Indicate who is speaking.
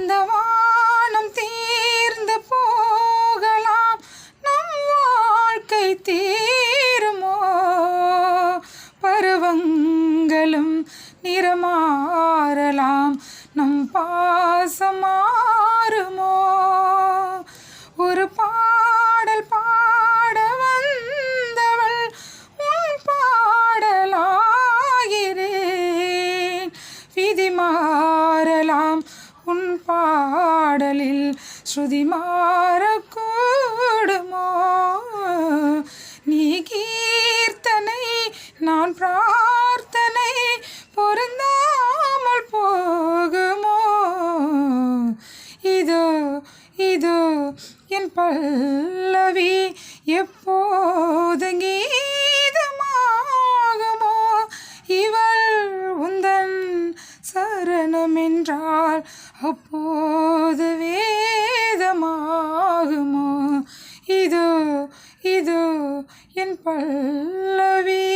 Speaker 1: இந்த வானம் தீர்ந்து போகலாம், நம் வாழ்க்கை தீருமோ? பருவங்களும் நிறமாறலாம், நம் பாசம் மாறுமோ? ஒரு பாடல் பாட வந்தவள் உன் பாடலாகிறேன். விதி மாறலாம், உன் பாடலில் ஸ்ருதி மாறக்கூடுமோ? நீ கீர்த்தனை, நான் பிரார்த்தனை, பொருந்தாமல் போகுமோ? இதோ இதோ என் பல்லவி எப்போது கீதமாகுமோ? இவள் உந்தன் சரணமென்றால் அப்போது வேதமாகுமோ? இதோ இதோ என் பல்லவி.